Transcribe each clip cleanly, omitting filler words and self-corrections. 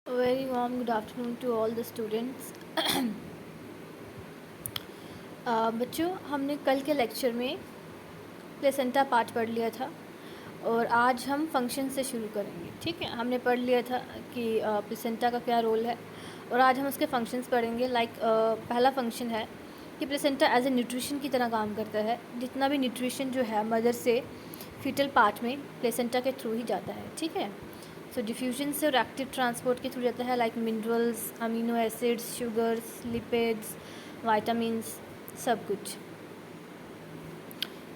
A very warm good afternoon to all the students. बच्चों, हमने कल के लेक्चर में प्लेसेंटा पार्ट पढ़ लिया था और आज हम फंक्शन से शुरू करेंगे। ठीक है, हमने पढ़ लिया था कि प्लेसेंटा का क्या रोल है और आज हम उसके फंक्शंस पढ़ेंगे। पहला फंक्शन है कि प्लेसेंटा एज ए न्यूट्रिशन की तरह काम करता है। जितना भी न्यूट्रिशन जो है मदर से फीटल पार्ट में प्लेसेंटा के थ्रू ही जाता है। ठीक है, सो डिफ्यूजन से और एक्टिव ट्रांसपोर्ट के थ्रू जाता है, like minerals, amino acids, sugars, lipids, vitamins, सब कुछ।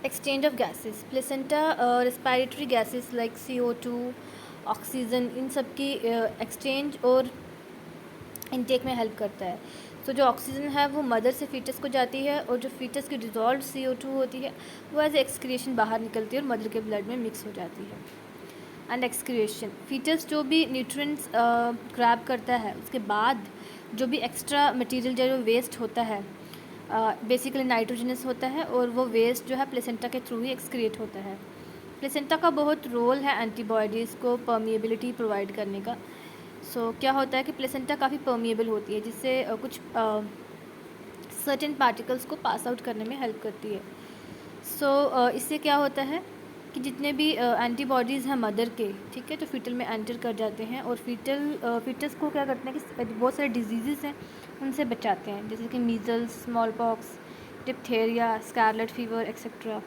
Exchange of gases, placenta respiratory gases like CO2, oxygen, इन सब की एक्सचेंज और इनटेक में हेल्प करता है। सो जो ऑक्सीजन है वो मदर से फीटस को जाती है और जो फीटस की डिजॉल्व CO2 होती है वो एज एक्सक्रिएशन बाहर निकलती है और मदर के ब्लड में मिक्स हो जाती है। एंड एक्सक्रिएशन, फीटस जो भी न्यूट्रिएंट्स ग्रैब करता है उसके बाद जो भी एक्स्ट्रा मटेरियल जो वेस्ट होता है बेसिकली नाइट्रोजनस होता है और वो वेस्ट जो है प्लेसेंटा के थ्रू ही एक्सक्रिएट होता है। प्लेसेंटा का बहुत रोल है एंटीबॉडीज़ को परमिएबिलिटी प्रोवाइड करने का। क्या होता है कि प्लेसेंटा काफ़ी परमिएबल होती है जिससे कुछ सर्टेन पार्टिकल्स को पास आउट करने में हेल्प करती है। इससे क्या होता है कि जितने भी एंटीबॉडीज़ हैं मदर के, ठीक है, जो फीटल में एंटर कर जाते हैं और फीटस को क्या करते हैं कि बहुत सारे डिजीज़ हैं उनसे बचाते हैं, जैसे कि measles, small pox, diphtheria, scarlet fever etcetera.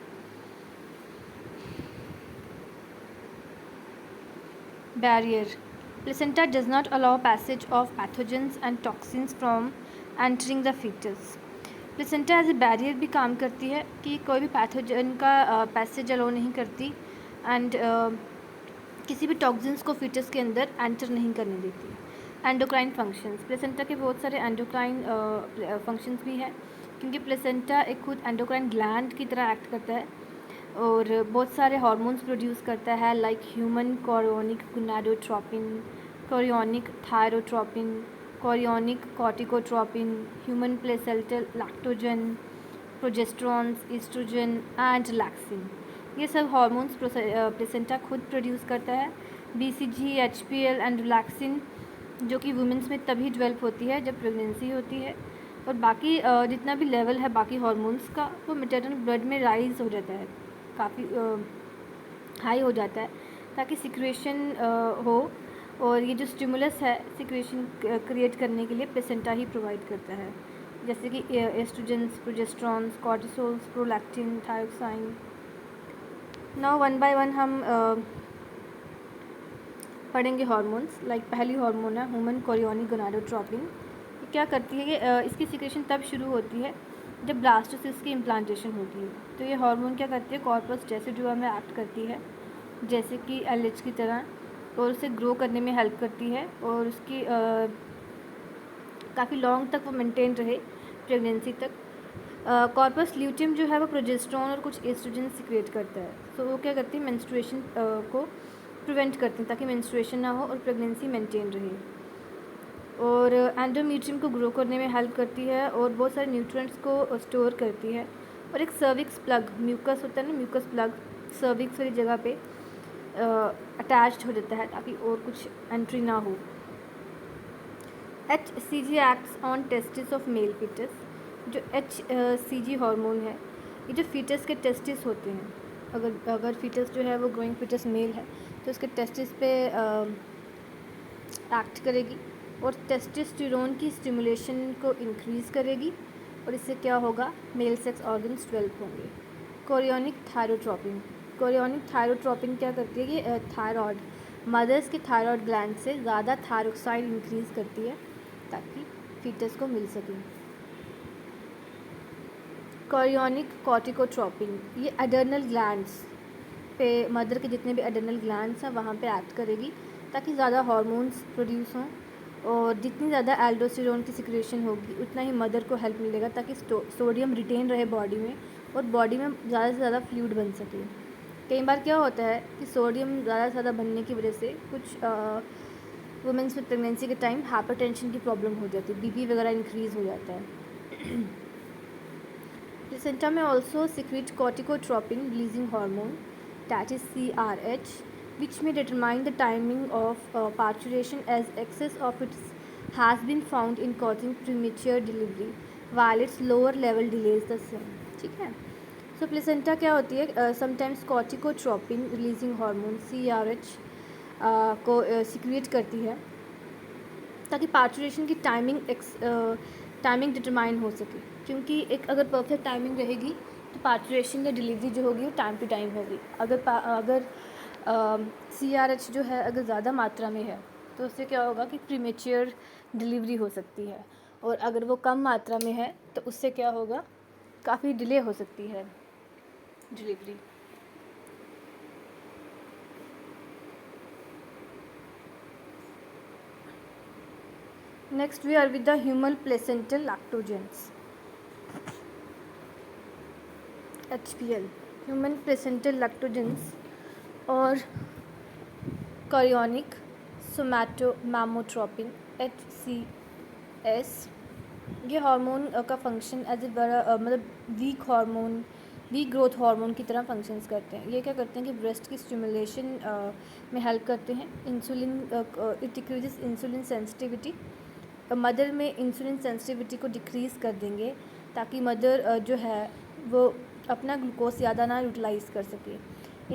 Barrier, placenta does not allow passage of pathogens and toxins from entering the foetus. Placenta as a barrier भी काम करती है कि कोई भी पैथोजन का पैसेज अलाउ नहीं करती एंड किसी भी टॉक्सिन्स को फीटस के अंदर एंटर नहीं करने देती। एंडोक्राइन फंक्शंस, प्लेसेंटा के बहुत सारे एंडोक्राइन फंक्शंस भी हैं क्योंकि प्लेसेंटा एक खुद एंडोक्राइन ग्लैंड की तरह एक्ट करता है और बहुत सारे हार्मोन्स प्रोड्यूस करता है, like human chorionic gonadotropin, chorionic thyrotropin, chorionic corticotropin, human placental lactogen, progesterones, estrogen and relaxin. ये सब हार्मोन्स प्लेसेंटा खुद प्रोड्यूस करता है। BCG, HPL एंड रिलैक्सिन जो कि वुमेंस में तभी डेवलप होती है जब प्रेगनेंसी होती है, और बाकी जितना भी लेवल है बाकी हार्मोन्स का वो मैटरनल ब्लड में राइज हो जाता है, काफ़ी हाई हो जाता है ताकि सिक्रेशन हो। और ये जो स्टिमुलस है सिक्रेशन क्रिएट करने के लिए प्लेसेंटा ही प्रोवाइड करता है, जैसे कि estrogens, progesterones, cortisols, prolactin, thyroxine. Now one by one हम पढ़ेंगे हार्मोन्स। लाइक पहली हार्मोन है ह्यूमन कोरियोनिक गोनाडोट्रोपिन। ये क्या करती है कि इसकी सिक्रेशन तब शुरू होती है जब ब्लास्टोसिस्ट की इम्प्लांटेशन होती है। तो ये हार्मोन क्या करती है, कॉर्पस डेसिडुआ में एक्ट करती है जैसे कि LH की तरह, और उसे ग्रो करने में हेल्प करती है और उसकी काफ़ी लॉन्ग तक वो मेंटेन रहे, प्रेगनेंसी तक। कॉर्पस ल्यूटियम जो है वो प्रोजेस्टेरॉन और कुछ एस्ट्रोजन सिक्रेट करता है। वो क्या करती है, मेंस्ट्रुएशन को प्रिवेंट करती हैं ताकि मेंस्ट्रुएशन ना हो और प्रेगनेंसी मेंटेन रहे। और एंडोमेट्रियम को ग्रो करने में हेल्प करती है और बहुत सारे न्यूट्रिएंट्स को स्टोर करती है। और एक सर्विक्स प्लग, म्यूकस होता है ना, म्यूकस प्लग सर्विक्स वाली जगह पे अटैच्ड हो जाता है ताकि और कुछ एंट्री ना हो। HCG acts on testis of male foetus. जो HCG हार्मोन है ये जो फीटस के टेस्टिस होते हैं, अगर फीटस जो है वो ग्रोइंग फीटस मेल है तो उसके टेस्टिस पे एक्ट करेगी और टेस्टोस्टेरोन की स्टिमुलेशन को इंक्रीज़ करेगी और इससे क्या होगा, मेल सेक्स ऑर्गन्स डेवलप होंगे। कोरियोनिक थायरोट्रोपिन, कोरियोनिक थायरोट्रोपिन क्या करती है कि थायरॉयड, मदर्स के थायरॉयड ग्लैंड से ज़्यादा थायरोक्साइड इंक्रीज़ करती है ताकि फीटस को मिल सके। कोरियोनिक कॉर्टिकोट्रोपिन, ये एडर्नल ग्लैंड्स पे, मदर के जितने भी एडर्नल ग्लैंड्स हैं वहाँ पे एक्ट करेगी ताकि ज़्यादा हार्मोन्स प्रोड्यूस हों, और जितनी ज़्यादा एल्डोस्टेरोन की सिक्रेशन होगी उतना ही मदर को हेल्प मिलेगा ताकि सोडियम रिटेन रहे बॉडी में और बॉडी में ज़्यादा से ज़्यादा फ्लूइड बन सके। कई बार क्या होता है कि सोडियम ज़्यादा से ज़्यादा बनने की वजह से कुछ वुमेंस में प्रेगनेंसी के टाइम हाइपरटेंशन की प्रॉब्लम हो जाती है, BP वगैरह इंक्रीज़ हो जाता है। प्लेसेंटा में also secrete corticotropin releasing hormone, that is CRH, which may determine the timing of parturition, as excess of it has been found in causing premature delivery while its lower level delays the same. ठीक है. सो placenta क्या होती है, sometimes corticotropin releasing hormone CRH को secrete करती है ताकि parturition की टाइमिंग डिटरमाइन हो सके, क्योंकि एक अगर परफेक्ट टाइमिंग रहेगी तो पार्चुरेशन या डिलीवरी जो होगी वो टाइम टू टाइम होगी. अगर CRH जो है अगर ज़्यादा मात्रा में है तो उससे क्या होगा कि प्रीमेच्योर डिलीवरी हो सकती है, और अगर वो कम मात्रा में है तो उससे क्या होगा, काफ़ी डिले हो सकती है delivery. Next we are with the human placental lactogens, HPL, human placental lactogens और chorionic somatomamotropin HCS. ये हार्मोन का फंक्शन एज ए बड़ा मतलब वीक ग्रोथ हार्मोन की तरह फंक्शंस करते हैं. ये क्या करते हैं कि ब्रेस्ट की स्टिमुलेशन में हेल्प करते हैं. Insulin it decreases insulin sensitivity. Mother में इंसुलिन सेंसिटिविटी को डिक्रीज़ कर देंगे ताकि मदर जो है वो अपना ग्लूकोज ज़्यादा ना यूटिलाइज कर सके.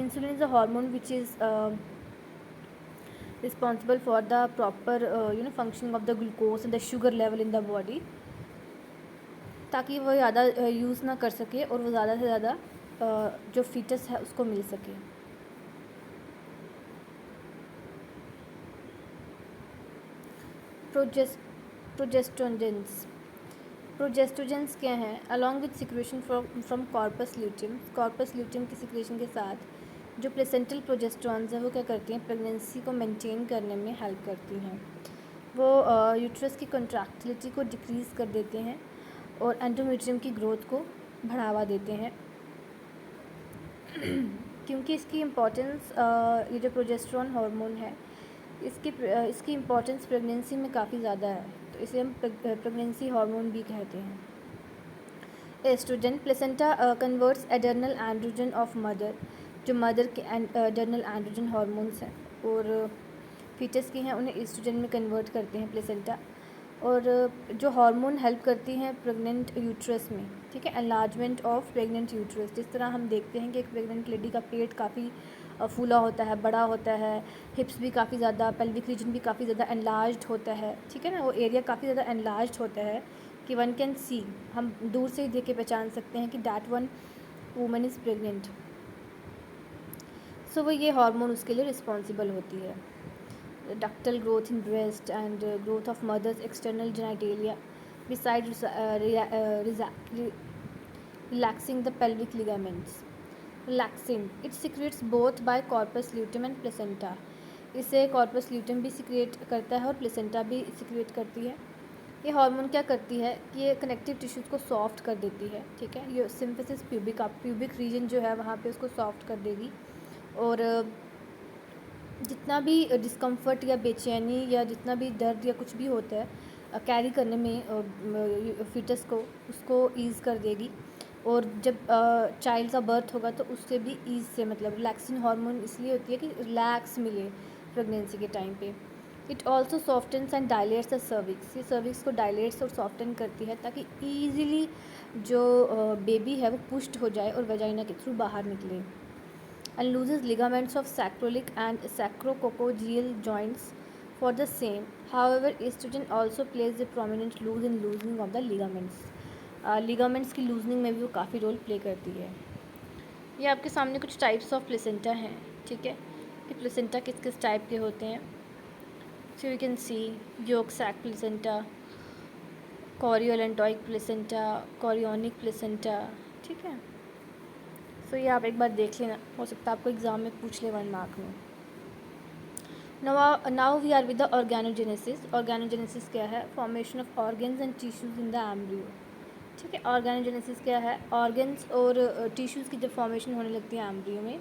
Insulin is a hormone which is responsible for the proper functioning of the glucose and the sugar level in the body, ताकि वो ज़्यादा यूज़ ना कर सके और वो ज़्यादा से ज़्यादा जो फीटस है उसको मिल सके. प्रोजेस्टोजेंस क्या हैं? Along with secretion from corpus luteum की सिक्रेशन के साथ जो प्लेसेंटल प्रोजेस्ट्रॉन्स हैं वो क्या करती हैं, प्रेगनेंसी को मेंटेन करने में हेल्प करती हैं. वो यूट्रस की कंट्रैक्टिलिटी को डिक्रीज़ कर देते हैं और एंडोमेट्रियम की ग्रोथ को बढ़ावा देते हैं. क्योंकि इसकी इम्पोर्टेंस ये जो प्रोजेस्ट्रॉन हार्मोन है इसकी इम्पोर्टेंस प्रेगनेंसी में काफ़ी ज़्यादा है, तो इसे हम प्रेगनेंसी हार्मोन भी कहते हैं. Oestrogen. Placenta converts adrenal androgen of mother, जो मदर के एडर्नल एंड्रोजन हार्मोन्स हैं और फीटस के हैं उन्हें एस्ट्रोजन में कन्वर्ट करते हैं प्लेसेंटा. और जो हार्मोन हेल्प करती हैं प्रेग्नेंट यूट्रस में, ठीक है, एनलार्जमेंट ऑफ प्रेग्नेंट यूट्रस. जिस तरह हम देखते हैं कि एक प्रेग्नेंट लेडी का पेट काफ़ी फूला होता है, बड़ा होता है, हिप्स भी काफ़ी ज़्यादा, पेल्विक रीजन भी काफ़ी ज़्यादा एनलार्ज्ड होता है, ठीक है ना, वो एरिया काफ़ी ज़्यादा एनलार्ज्ड होता है कि वन कैन सी, हम दूर से ही देख के पहचान सकते हैं कि that one woman is pregnant. So वो ये हार्मोन उसके लिए रिस्पॉन्सिबल होती है. Ductal growth in breast and growth of mother's external genitalia, besides relaxing the pelvic ligaments. Relaxin. It secretes both by corpus luteum and placenta. इसे corpus luteum भी secrete करता है और placenta भी secrete करती है. ये हार्मोन क्या करती है कि ये कनेक्टिव टिश्यूज़ को सॉफ्ट कर देती है, ठीक है. ये सिम्फिसिस प्यूबिक रीजन जो है वहाँ पे उसको सॉफ्ट कर देगी, और जितना भी डिस्कम्फर्ट या बेचैनी या जितना भी दर्द या कुछ भी होता है कैरी करने में फीटस को, उसको ईज़ कर देगी. और जब चाइल्ड का बर्थ होगा तो उससे भी ईज़ से, मतलब रिलैक्सिंग हार्मोन इसलिए होती है कि रिलैक्स मिले प्रेगनेंसी के टाइम पे. It also softens and dilates the cervix. ये सर्विक्स को डायलेट्स और सॉफ्टन करती है ताकि ईज़िली जो बेबी है वो पुश्ड हो जाए और वेजाइना के थ्रू बाहर निकले. And loses ligaments of sacroiliac and sacrococcygeal joints for the same. However, estrogen also plays a prominent role in loosening of the ligaments. Ligaments की लूजनिंग में भी वो काफ़ी रोल प्ले करती है. ये आपके सामने कुछ टाइप्स ऑफ प्लेसेंटा हैं, ठीक है, कि प्लेसेंटा किस किस टाइप के होते हैं. So you can see yolk sac placenta, chorioallantoic placenta, chorionic placenta, ठीक है. सो ये आप एक बार देख लेना, हो सकता है आपको एग्ज़ाम में पूछ ले 1 मार्क में. Now we are with the organogenesis. Organogenesis क्या है? Formation of organs and tissues in the embryo, ठीक है. ऑर्गेनोजेनेसिस क्या है? ऑर्गन्स और टिश्यूज़ की जब फॉर्मेशन होने लगती है एम्ब्रियो में,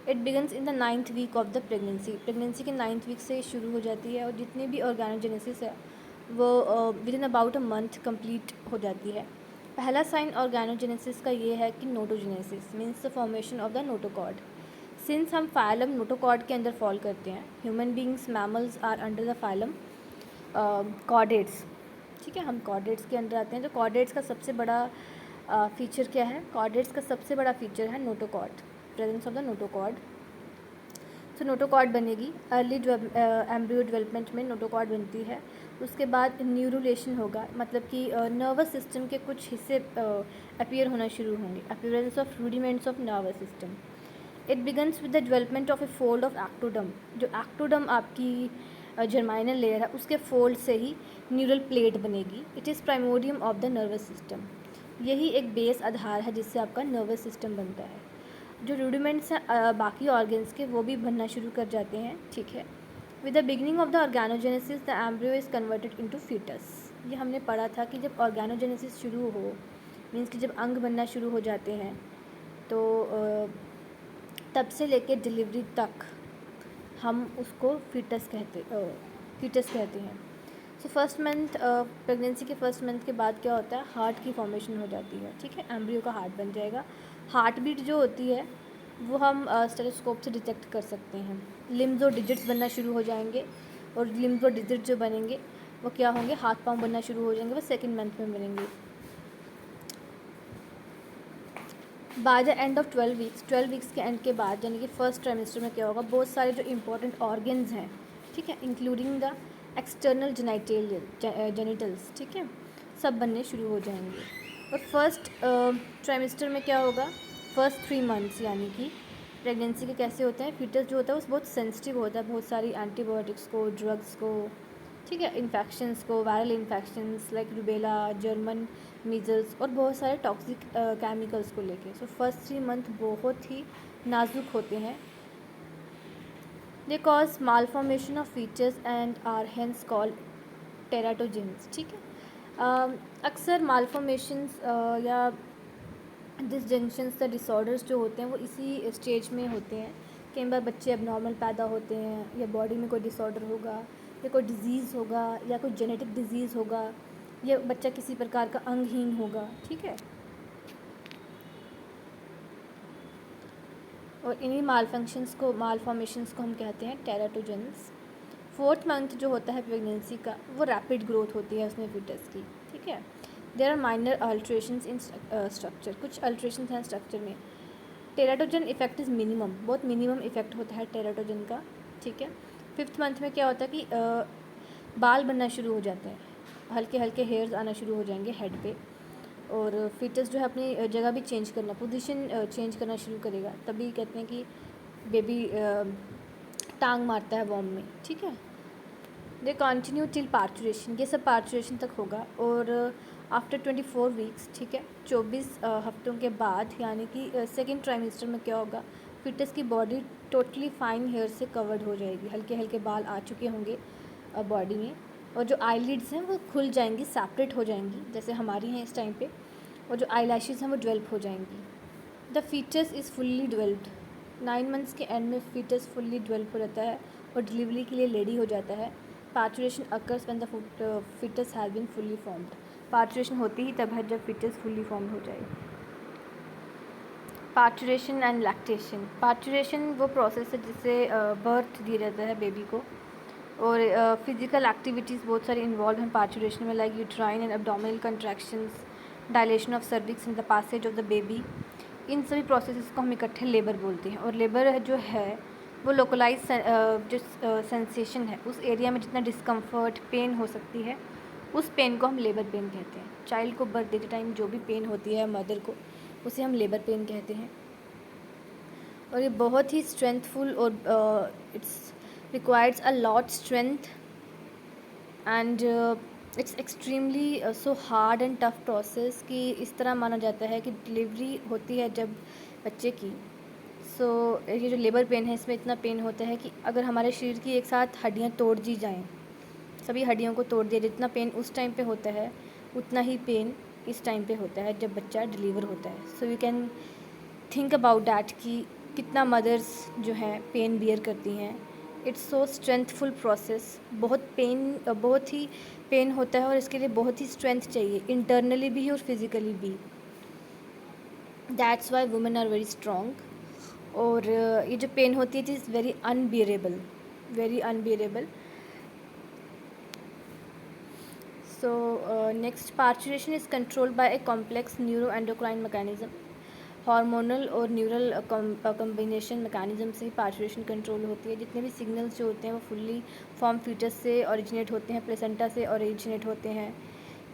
it begins in the 9th week of the pregnancy. Pregnancy के 9th वीक से शुरू हो जाती है और जितनी भी ऑर्गेनोजेनेसिस है वो with in about a month complete हो जाती है. पहला साइन ऑर्गेनोजेनेसिस का ये है कि notogenesis means the formation of the notochord. Since हम फाइलम नोटोकॉर्ड के अंदर फॉल करते हैं, human beings mammals are under the phylum chordates, ठीक है, हम कॉर्डेट्स के अंदर आते हैं। तो कॉर्डेट्स का सबसे बड़ा फीचर क्या है? कॉर्डेट्स का सबसे बड़ा फीचर है notochord, presence of the notochord. तो नोटोकॉर्ड बनेगी, अर्ली एम्ब्रियो डेवलपमेंट में नोटोकॉर्ड बनती है। उसके बाद न्यूरुलेशन होगा, मतलब कि नर्वस सिस्टम के कुछ हिस्से अपीयर होना शुरू होंगे, appearance of rudiments of nervous system. It begins with the development of A fold of ectoderm, जो एक्टोडम आपकी जर्माइनल लेयर है उसके फोल्ड से ही न्यूरल प्लेट बनेगी। It is primordium of the nervous system, यही एक बेस आधार है जिससे आपका नर्वस सिस्टम बनता है। जो रूडिमेंट्स हैं बाकी ऑर्गन्स के वो भी बनना शुरू कर जाते हैं, ठीक है। With the beginning of the organogenesis the embryo is converted into foetus. ये हमने पढ़ा था कि जब ऑर्गेनोजेनेसिस शुरू हो, मीन्स कि जब अंग बनना शुरू हो जाते हैं, तो तब से लेकर डिलीवरी तक हम उसको फीटस कहते हैं। सो फर्स्ट मंथ, प्रेगनेंसी के फर्स्ट मंथ के बाद क्या होता है? हार्ट की फॉर्मेशन हो जाती है, ठीक है, एम्ब्रियो का हार्ट बन जाएगा। हार्ट बीट जो होती है वो हम स्टेथोस्कोप से डिटेक्ट कर सकते हैं। लिम्स और डिजिट्स बनना शुरू हो जाएंगे, और लिम्स और डिजिट जो बनेंगे वो क्या होंगे? हाथ पाँव बनना शुरू हो जाएंगे, वो सेकेंड मंथ में बनेंगे। By the end of 12 weeks के एंड के बाद, यानी कि फर्स्ट ट्राइमेस्टर में क्या होगा? बहुत सारे जो इंपॉर्टेंट ऑर्गन्स हैं, ठीक है, इंक्लूडिंग द एक्सटर्नल जेनिटल्स, ठीक है, सब बनने शुरू हो जाएंगे। और फर्स्ट ट्राइमेस्टर में क्या होगा? फर्स्ट 3 मंथ्स यानी कि प्रेगनेंसी के कैसे होते हैं? फीटस जो होता है वो बहुत सेंसिटिव होता है, बहुत सारी एंटीबायोटिक्स को, ड्रग्स को, ठीक है, इन्फेक्शंस को, viral infections like rubella, German measles और बहुत सारे टॉक्सिक केमिकल्स को लेके। सो फर्स्ट 3 मंथ बहुत ही नाजुक होते हैं। They cause malformation of features and are hence called teratogens, ठीक है। अक्सर मालफॉर्मेशंस या डिसजंक्शंस या डिसऑर्डर्स जो होते हैं वो इसी स्टेज में होते हैं। कई बार बच्चे एबनॉर्मल पैदा होते हैं, या बॉडी में कोई डिसऑर्डर होगा, या कोई डिज़ीज़ होगा, या कोई जेनेटिक डिज़ीज़ होगा, या बच्चा किसी प्रकार का अंगहीन होगा, ठीक है। और इन्हीं मालफॉर्मेशंस को हम कहते हैं टेराटोजेंस। 4th मंथ जो होता है प्रेगनेंसी का, वो रैपिड ग्रोथ होती है उसमें फीटस की, ठीक है। There are minor alterations in structure, कुछ अल्ट्रेशंस हैं स्ट्रक्चर में। टेराटोजन इफेक्ट इज़ मिनिमम, बहुत मिनिमम इफेक्ट होता है टेराटोजन का, ठीक है। 5th मंथ में क्या होता है कि बाल बनना शुरू हो जाते हैं, हल्के हल्के हेयर्स आना शुरू हो जाएंगे हेड पे, और फीटस जो है अपनी जगह भी चेंज करना, पोजीशन चेंज करना शुरू करेगा। तभी कहते हैं कि बेबी टांग मारता है वॉर्म में, ठीक है। दे कंटिन्यू टिल पार्चुरेशन, ये सब पार्चुरेशन तक होगा। और आफ्टर 24 वीक्स, ठीक है, 24 हफ्तों के बाद, यानी कि सेकेंड ट्राइमेस्टर में क्या होगा? फीटस की बॉडी टोटली फाइन हेयर से कवर्ड हो जाएगी, हल्के हल्के बाल आ चुके होंगे बॉडी में, और जो आईलिड्स हैं वो खुल जाएंगी, सेपरेट हो जाएंगी जैसे हमारी हैं इस टाइम पे, और जो आई लैशेज़ हैं वो डेवलप हो जाएंगी। The foetus is fully developed, 9 months के एंड में फीटस फुल्ली डेवलप हो जाता है और डिलीवरी के लिए रेडी हो जाता है। Parturition occurs when the foetus has been fully formed, parturition होती ही तब है जब फीटस फुल्ली फॉर्म्ड हो जाए। पार्चुरेशन एंड लैक्टेशन, पार्चुरेशन वो प्रोसेस है जिससे बर्थ दिया जाता है बेबी को, और फिजिकल एक्टिविटीज़ बहुत सारी इन्वॉल्व हैं पार्चुरेशन में, like uterine and abdominal contractions, dilation of cervix in the passage of the baby. इन सभी प्रोसेसेस को हम इकट्ठे लेबर बोलते हैं। और लेबर जो है वो लोकलाइज जो सेंसेशन है, उस एरिया में जितना डिस्कम्फर्ट, पेन हो सकती है, उस पेन को हम लेबर पेन कहते हैं। चाइल्ड को बर्थ देते टाइम जो भी पेन होती है मदर को, उसे हम लेबर पेन कहते हैं। और ये बहुत ही स्ट्रेंथफुल और it's requires a lot strength and it's extremely so hard and tough process, कि इस तरह माना जाता है कि डिलीवरी होती है जब बच्चे की, सो ये जो लेबर पेन है इसमें इतना पेन होता है कि अगर हमारे शरीर की एक साथ हड्डियाँ तोड़ दी जाएँ, सभी हड्डियों को तोड़ दिया, जितना पेन उस टाइम पे होता है उतना ही पेन इस टाइम पे होता है जब बच्चा डिलीवर होता है। सो you can think about that कि कितना मदर्स जो हैं पेन बियर करती हैं। इट्स सो स्ट्रेंथफुल प्रोसेस, बहुत ही पेन होता है और इसके लिए बहुत ही स्ट्रेंथ चाहिए, इंटरनली भी और फिज़िकली भी। That's why women are very strong. और ये जो पेन होती है it is very unbearable. So next, parturition is controlled by a complex neuroendocrine mechanism. Hormonal और न्यूरल कम्बिनेशन मैकेनिज्म से ही पार्चुरेशन कंट्रोल होती है. जितने भी सिग्नल्स जो होते हैं वो फुल्ली फॉर्म फीटस से ओरिजिनेट होते हैं, प्लेसेंटा से ओरिजिनेट होते हैं.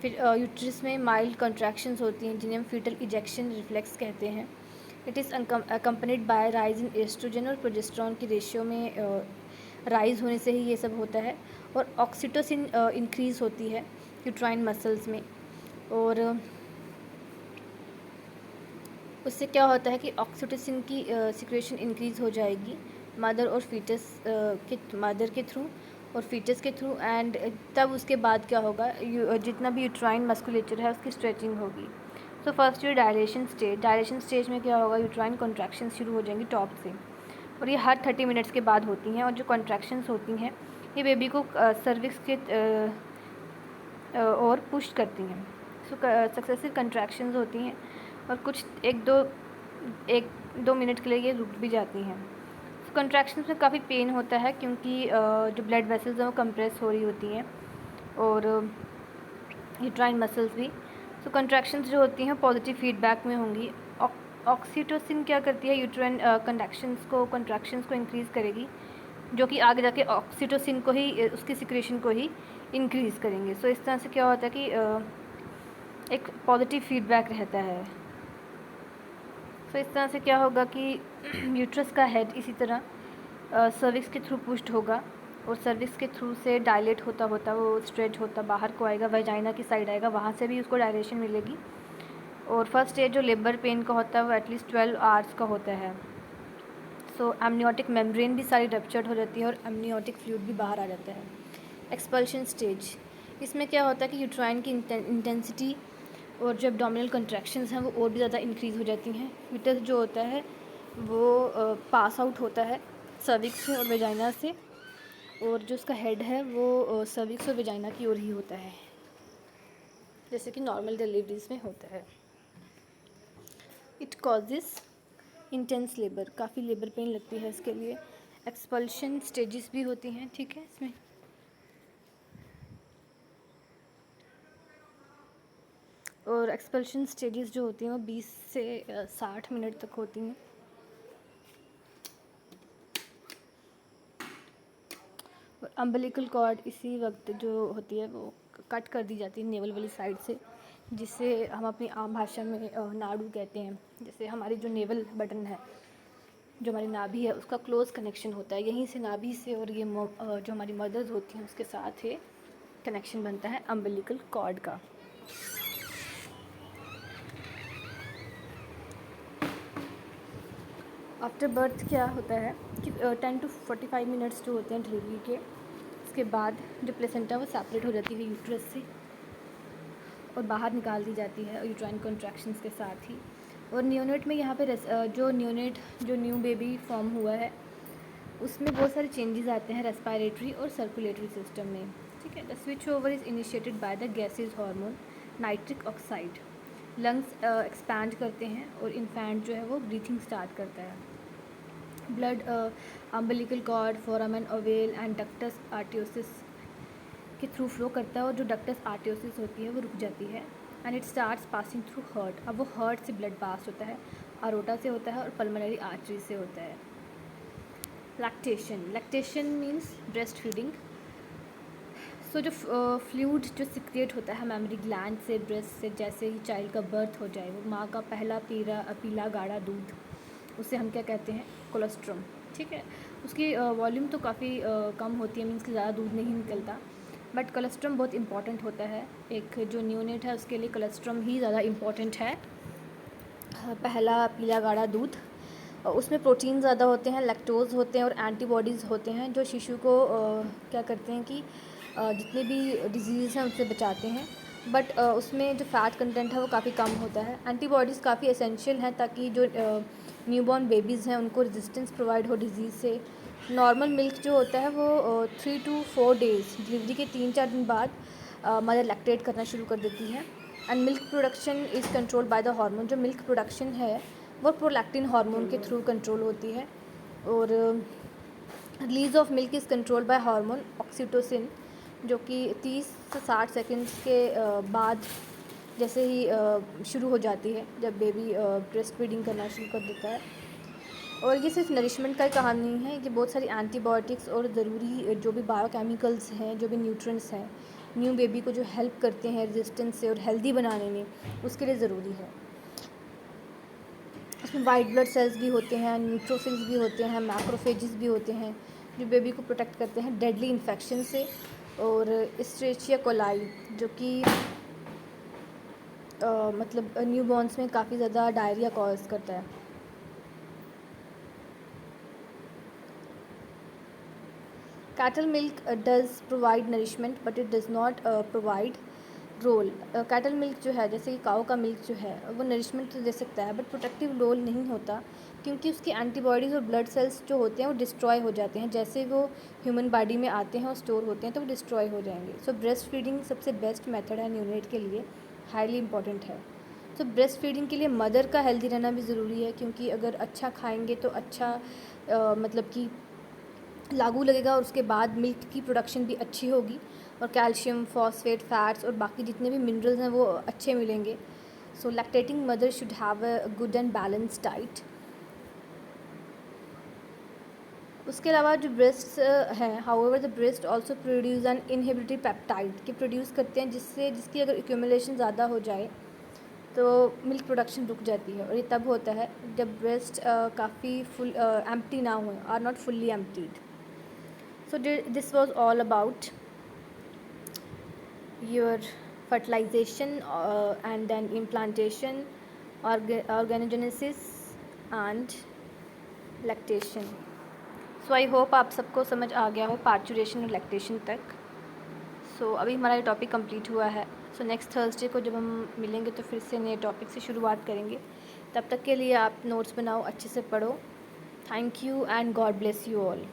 फिर यूट्रस में माइल्ड कंट्रैक्शंस होती हैं जिन्हें हम फीटल इजेक्शन रिफ्लेक्स कहते हैं. It is accompanied by rise in oestrogen और प्रोजेस्टेरॉन की रेशियो में राइज होने से ही ये सब होता है. और ऑक्सीटोसिन इंक्रीज़ होती है यूट्राइन मसल्स में. और उससे क्या होता है कि ऑक्सीटोसिन की सिक्रेशन इंक्रीज़ हो जाएगी मदर के थ्रू और फीटस के थ्रू. एंड तब उसके बाद क्या होगा, जितना भी यूट्राइन मस्कुलेचर है उसकी स्ट्रेचिंग होगी. सो फर्स्ट ये डायलेशन स्टेज में क्या होगा, यूट्राइन कॉन्ट्रैक्शन शुरू हो जाएंगी टॉप से, और ये हर 30 मिनट्स के बाद होती हैं. और जो कॉन्ट्रैक्शंस होती हैं ये बेबी को सर्विक्स के और पुश करती हैं. सो सक्सेसिव कंट्रैक्शंस होती हैं और कुछ एक दो मिनट के लिए ये रुक भी जाती हैं. सो कंट्रैक्शंस में काफ़ी पेन होता है क्योंकि जो ब्लड वेसल्स हैं वो कंप्रेस हो रही होती हैं और यूट्राइन मसल्स भी. सो कंट्रैक्शंस जो होती हैं पॉजिटिव फीडबैक में होंगी. ऑक्सीटोसिन क्या करती है, यूट्राइन कंट्रैक्शंस को इंक्रीज़ करेगी, जो कि आगे जाके ऑक्सीटोसिन को ही, उसकी सिक्रेशन को ही इंक्रीज़ करेंगे. सो इस तरह से क्या होता है कि एक पॉजिटिव फीडबैक रहता है. सो इस तरह से क्या होगा कि यूट्रस का हेड इसी तरह सर्विक्स के थ्रू पुश्ड होगा और सर्विक्स के थ्रू से डायलेट होता होता वो स्ट्रेच होता बाहर को आएगा, वेजाइना की साइड आएगा, वहाँ से भी उसको डायलेशन मिलेगी. और फर्स्ट स्टेज जो लेबर पेन का होता है वो एटलीस्ट 12 आवर्स का होता है. सो एमनियोटिक मेम्ब्रेन भी सारी रप्चर्ड हो जाती है और एमनियोटिक फ्लूइड भी बाहर आ जाता है. एक्सपल्शन स्टेज, इसमें क्या होता है कि यूट्राइन की इंटेंसिटी और जो एब्डोमिनल कंट्रैक्शंस हैं वो और भी ज़्यादा इंक्रीज़ हो जाती हैं. फीटस जो होता है वो पास आउट होता है सर्विक्स से और वेजाइना से, और जो उसका हेड है वो सर्विक्स और वेजाइना की ओर ही होता है, जैसे कि नॉर्मल डिलीवरीज में होता है. इट कॉजेस इंटेंस लेबर, काफ़ी लेबर पेन लगती है इसके लिए. एक्सपल्शन स्टेजेस भी होती हैं, ठीक है. इसमें और एक्सपल्शन स्टेजेस जो होती हैं वो 20 से 60 मिनट तक होती हैं. और अम्बिलिकल कॉर्ड इसी वक्त जो होती है वो कट कर दी जाती है नेवल वाली साइड से, जिसे हम अपनी आम भाषा में नाड़ू कहते हैं. जैसे हमारी जो नेवल बटन है, जो हमारी नाभि है, उसका क्लोज कनेक्शन होता है यहीं से, नाभि से, और ये जो हमारी मदर्स होती हैं उसके साथ ये कनेक्शन बनता है अम्बिलिकल कॉर्ड का. आफ्टर बर्थ क्या होता है कि 10 to 45 मिनट्स जो होते हैं डिलीवरी के, उसके बाद जो प्लेसेंटा वो सेपरेट हो जाती है यूट्रस से और बाहर निकाल दी जाती है यूट्राइन कॉन्ट्रैक्शंस के साथ ही. और न्यूनेट में यहाँ पे जो न्यू बेबी फॉर्म हुआ है उसमें बहुत सारे चेंजेस आते हैं रेस्पिरेटरी और सर्कुलेटरी सिस्टम में, ठीक है. The switch over is initiated by the gases hormone nitric oxide. Lungs expand करते हैं और इन्फेंट जो है वो ब्रीथिंग स्टार्ट करता है. Blood umbilical cord, foramen ovale and ductus arteriosus के थ्रू फ्लो करता है, और जो डक्टस आर्टियोसिस होती है वो रुक जाती है. And it starts passing through heart. अब वो हर्ट से ब्लड पास होता है, अरोटा से होता है और पल्मोनरी आर्टरी से होता है. Lactation means breast feeding. So जो फ्लूइड जो सिक्रिएट होता है मेमरी ग्लैंड से ब्रेस्ट से, जैसे ही चाइल्ड का बर्थ हो जाए, वो माँ का पहला पीला गाढ़ा दूध, उसे हम क्या कहते हैं, कोलेस्ट्रम, ठीक है. उसकी वॉल्यूम तो काफ़ी कम होती है, मीन्स कि ज़्यादा दूध नहीं निकलता, बट कोलेस्ट्रम बहुत इंपॉर्टेंट होता है. एक जो न्यूनेट है उसके लिए कोलेस्ट्रम ही ज़्यादा इम्पॉर्टेंट है. पहला पीला गाढ़ा दूध, उसमें प्रोटीन ज़्यादा होते हैं, लैक्टोज होते हैं और एंटीबॉडीज़ होते हैं जो शिशु को क्या करते हैं कि जितने भी डिजीज़ हैं उनसे बचाते हैं. बट उसमें जो फ़ैट कंटेंट है वो काफ़ी कम होता है. एंटीबॉडीज़ काफ़ी एसेंशियल हैं ताकि जो न्यूबॉर्न बेबीज़ हैं उनको रेजिस्टेंस प्रोवाइड हो डिज़ीज़ से. नॉर्मल मिल्क जो होता है वो 3 to 4 डेज़, डिलीवरी के 3-4 दिन बाद मदर लैक्टेट करना शुरू कर देती है. And milk production is controlled by the hormone. जो मिल्क प्रोडक्शन है वो प्रोलैक्टिन हार्मोन के थ्रू कंट्रोल होती है। और release of milk is control by hormone oxytocin, जो कि 30 से 60 सेकंड्स के बाद जैसे ही शुरू हो जाती है, जब बेबी ब्रेस्ट फीडिंग करना शुरू कर देता है। और ये सिर्फ नरिशमेंट का ही कहानी नहीं है, ये बहुत सारी एंटीबायोटिक्स और ज़रूरी जो भी बायोकेमिकल्स हैं, जो भी न्यूट्रिएंट्स हैं, न्यू बेबी को जो हेल्प करते हैं रेजिस्टेंस से और हेल्दी बनाने में, उसके लिए ज़रूरी है। उसमें वाइट ब्लड सेल्स भी होते हैं, न्यूट्रोफिल्स भी होते हैं, मैक्रोफेजेस भी होते हैं, जो बेबी को प्रोटेक्ट करते हैं डेडली इन्फेक्शन से। और एस्चेरिचिया कोलाई, जो कि मतलब न्यू बॉर्न्स में काफ़ी ज़्यादा डायरिया कॉज करता है। Cattle milk does provide nourishment but it does not provide role. Cattle milk जो है, जैसे कि काऊ का मिल्क जो है, वो नरिशमेंट तो दे सकता है बट प्रोटेक्टिव रोल नहीं होता, क्योंकि उसकी एंटीबॉडीज़ और ब्लड सेल्स जो होते हैं वो डिस्ट्रॉय हो जाते हैं। जैसे वो ह्यूमन बॉडी में आते हैं और स्टोर होते हैं तो वो डिस्ट्रॉय हो जाएंगे। सो ब्रेस्ट फीडिंग सबसे बेस्ट मेथड है न्यूनेट के लिए, हाईली इंपॉर्टेंट है। तो ब्रेस्ट फीडिंग के लिए मदर का हेल्दी रहना भी ज़रूरी है, क्योंकि अगर अच्छा खाएंगे तो अच्छा मतलब कि लागू लगेगा और उसके बाद मिल्क की प्रोडक्शन भी अच्छी होगी और कैल्शियम, फॉस्फेट, फैट्स और बाकी जितने भी मिनरल्स हैं वो अच्छे मिलेंगे। So lactating mother should have a good and balance diet. उसके अलावा जो ब्रेस्ट हैं, however the breast also produce an inhibitory peptide के प्रोड्यूस करते हैं, जिसकी अगर एक्यूमुलेशन ज़्यादा हो जाए तो मिल्क प्रोडक्शन रुक जाती है। और ये तब होता है जब ब्रेस्ट काफ़ी फुल एम्प्टी ना हो, are not fully emptied. So this was all about your fertilization and then implantation, organogenesis and lactation. So I hope आप सबको समझ आ गया हो पार्चुरेशन और लैक्टेशन तक। So अभी हमारा ये टॉपिक कंप्लीट हुआ है। So नेक्स्ट थर्सडे को जब हम मिलेंगे तो फिर से नए टॉपिक से शुरुआत करेंगे। तब तक के लिए आप नोट्स बनाओ, अच्छे से पढ़ो। Thank you and God bless you all.